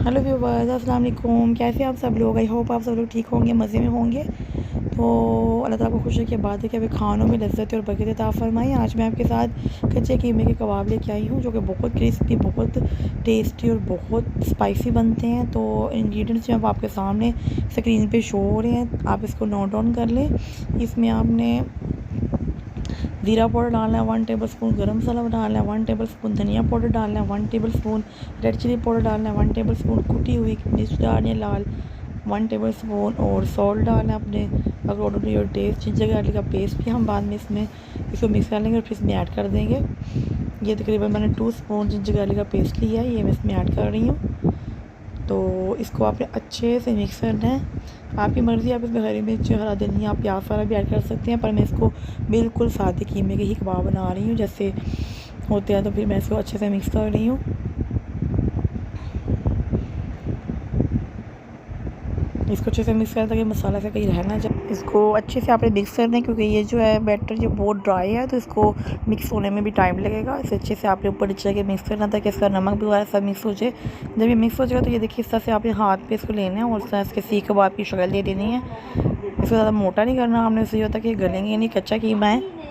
Hello viewers, अस्सलाम वालेकुम। कैसे आप सब लोग? आई होप आप सब लोग ठीक होंगे, मज़े में होंगे। तो अल्लाह ताला को खुश है कि बात है कि अभी खानों में लज्जत और बरकत अता फरमाएं। आज मैं आपके साथ कच्चे कीमे के कबाब लेके आई हूँ, जो कि बहुत क्रिस्पी, बहुत टेस्टी और बहुत स्पाइसी बनते हैं। तो इंग्रेडिएंट्स जो अब आपके सामने स्क्रीन पे शो हो रहे हैं, आप इसको नोट डाउन कर लें। इसमें आपने ज़ीरा पाउडर डालना है 1 टेबल स्पून, गर्म मसाला डालना है 1 टेबल स्पून, धनिया पाउडर डालना है 1 tablespoon, red chilli powder डालना है 1 टेबल स्पून, कुटी हुई मिर्च डालनी है लाल 1 टेबल स्पून, और सॉल्ट डालना है अपने according to your taste. Ginger garlic का पेस्ट भी हम बाद में इसमें इसको मिक्स कर लेंगे और फिर इसमें ऐड कर देंगे। ये तकरीबन मैंने 2 स्पून जिंजर गार्लिक का पेस्ट लिया है, ये मैं इसमें ऐड कर रही हूँ। तो इसको आपने अच्छे से मिक्स करना है। आपकी मर्ज़ी, आप इसमें हरी मिर्च, हरा धनिया, प्याज सारा भी ऐड कर सकते हैं, पर मैं इसको बिल्कुल सादे कीमे के ही कबाब बना रही हूँ जैसे होते हैं। तो फिर मैं इसको अच्छे से मिक्स कर रही हूँ। इसको अच्छे से मिक्स करें ताकि मसाला से कहीं रहना जाए। इसको अच्छे से आपने मिक्स करना है, क्योंकि ये जो है बैटर जो बहुत ड्राई है, तो इसको मिक्स होने में भी टाइम लगेगा। इसे अच्छे से आपने ऊपर नीचे के मिक्स करना ताकि इसका नमक भी वगैरह सब मिक्स हो जाए। जब ये मिक्स हो जाएगा तो ये देखिए, इस तरह से आपने हाथ पे इसको लेना है और इस तरह इसके सीख कबाब की शक्ल दे देनी है। इसको ज़्यादा मोटा नहीं करना आपने, इससे ये होता है कि गलेंगे नहीं, कच्चा कीमा है।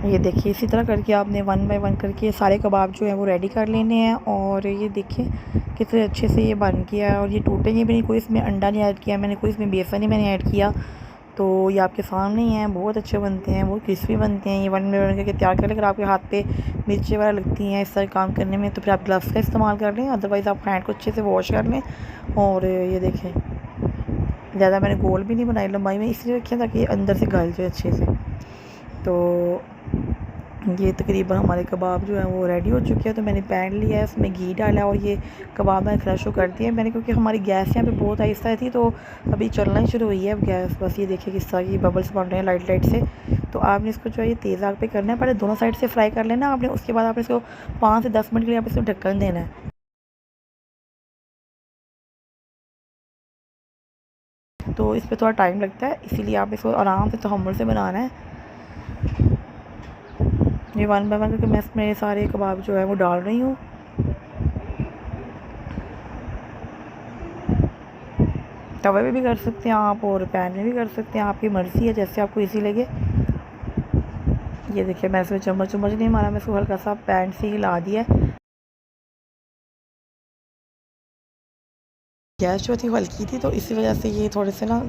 ये देखिए, इसी तरह करके आपने 1 बाय 1 करके सारे कबाब जो है वो रेडी कर लेने हैं। और ये देखिए कितने अच्छे से ये बन गया है, और ये टूटेंगे भी नहीं। कोई इसमें अंडा नहीं ऐड किया मैंने, कोई इसमें बेसन नहीं मैंने ऐड किया। तो ये आपके सामने ही हैं, बहुत अच्छे बनते हैं, बहुत क्रिस्पी बनते हैं। ये 1 बाय 1 करके तैयार कर लें। अगर आपके हाथ पे मिर्चें वगैरह लगती हैं इस तरह काम करने में, तो फिर आप ग्लव्स का इस्तेमाल कर लें, अदरवाइज़ आप हैंड को अच्छे से वॉश कर लें। और ये देखें, ज़्यादा मैंने गोल भी नहीं बनाई लंबाई में, इसलिए रखिए ताकि ये अंदर से गल जाए अच्छे से। तो ये तकरीबन हमारे कबाब जो है वो रेडी हो चुके हैं। तो मैंने पैन लिया है, उसमें घी डाला है और ये कबाब मैंने क्रश कर दिया है मैंने, क्योंकि हमारी गैस यहाँ पे बहुत आहिस्ता थी, तो अभी चलना ही शुरू हुई है अब गैस। बस ये देखिए किस तरह की बबल्स बन रहे हैं लाइट लाइट से। तो आपने इसको जो है ये तेज़ आग पे करना है, पहले दोनों साइड से फ्राई कर लेना आपने। उसके बाद आपने इसको 5 से 10 मिनट के लिए आप इसको ढक्कन देना है। तो इस पर थोड़ा टाइम लगता है, इसीलिए आप इसको आराम से तहम्मुल से बनाना है। ये 1 बाय 1 करके मैं इसमें सारे कबाब जो है वो डाल रही हूँ। तवे पे भी कर सकते हैं आप और पैन में भी कर सकते हैं, आपकी मर्ज़ी है, जैसे आपको इजी लगे। ये देखिए, मैं इसमें चम्मच नहीं मारा, मैं इसको हल्का सा पैन से हिला दिया। गैस जो थी हल्की थी, तो इसी वजह से ये थोड़े से ना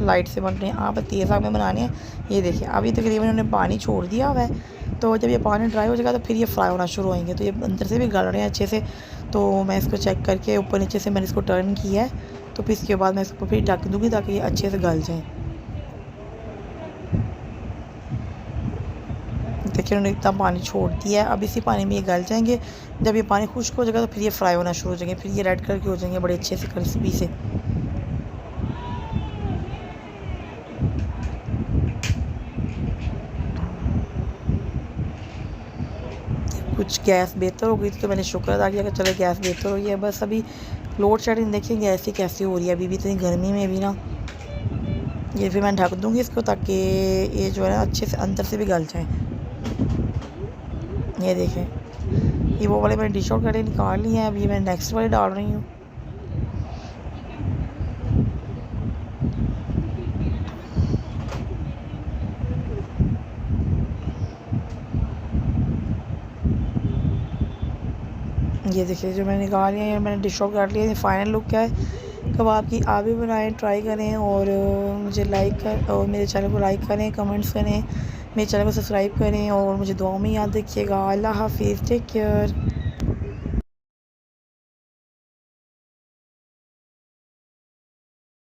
लाइट से बन रहे हैं। आप तेज़ आग में बनाने हैं। ये देखिए, अभी तकरीबन उन्होंने पानी छोड़ दिया हुआ है। तो जब ये पानी ड्राई हो जाएगा तो फिर ये फ्राई होना शुरू होंगे। तो ये अंदर से भी गल रहे हैं अच्छे से। तो मैं इसको चेक करके ऊपर नीचे से मैंने इसको टर्न किया है। तो फिर इसके बाद मैं इसको फिर ढक दूँगी ताकि ये अच्छे से गल जाएँ। देखिए, उन्होंने इतना पानी छोड़ दिया है, अब इसी पानी में ये गल जाएंगे। जब ये पानी खुश्क हो जाएगा तो फिर ये फ्राई होना शुरू हो जाएंगे, फिर ये रेड कलर के हो जाएंगे बड़े अच्छे से क्रिस्पी से। कुछ गैस बेहतर हो गई थी तो मैंने शुक्र अदा किया कि चलो गैस बेहतर हो गई है। बस अभी लोड शेडिंग देखिए गैस ही कैसी हो रही है, अभी भी इतनी गर्मी में भी ना। ये फिर मैं ढक दूँगी इसको ताकि ये जो है ना अच्छे से अंदर से भी गल जाए। ये देखें, ये वो वाले मैंने डिश आउट करके निकाल लिए हैं। अभी मैं नेक्स्ट वाले डाल रही हूँ। ये देखिए, जो मैंने निकाल लिया है, मैंने डिश आउट कर लिया है। फाइनल लुक क्या है कबाब की, आप भी बनाएं, ट्राई करें। और मुझे लाइक कर और मेरे चैनल को लाइक करें, कमेंट्स करें, मेरे चैनल को सब्सक्राइब करें और मुझे दुआ में याद रखिएगा। अल्लाह हाफिज़, टेक केयर।